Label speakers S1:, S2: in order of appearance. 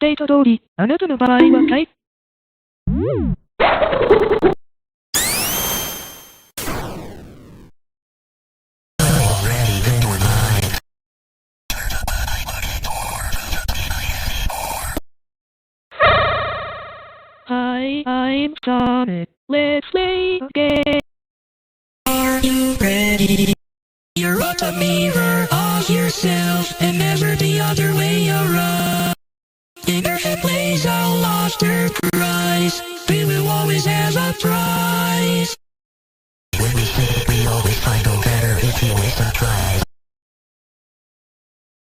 S1: っていた通り、あなたの場合ははい。Hi, I'm Sonic. Let's play a game.
S2: Are you ready? You're a mirror of yourself and never the other way around. In your head plays a laughter cries. We will always have a prize. When we say it, we always find out better if you listen, try.